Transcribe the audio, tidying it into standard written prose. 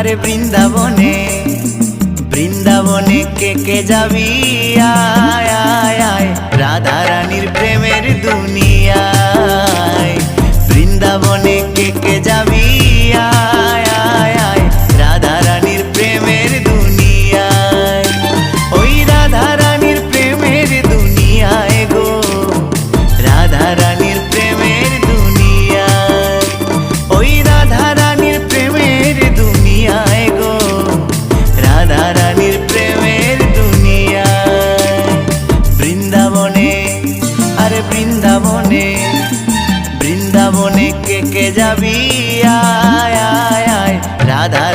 আরে বৃন্দাবনে বৃন্দাবনে কে যাবি আয় আয় আয় রাধা রানীর প্রেমের দুনিয়ায়। বৃন্দাবনে কে যাবি আয় আয় আয় রাধা রানীর প্রেমের দুনিয়ায়। ওই রাধা রানীর প্রেমের দুনিয়ায় গো, রাধা রানীর প্রেমের দুনিয়ায়। ওই রাধা রানীর প্রেমের দুনিয়ায় গো, রাধা রানীর প্রেমের দুনিয়ায়। বৃন্দাবনে আরে বৃন্দাবনে বৃন্দাবনে কে যাবি আয় আয় আয় রাধা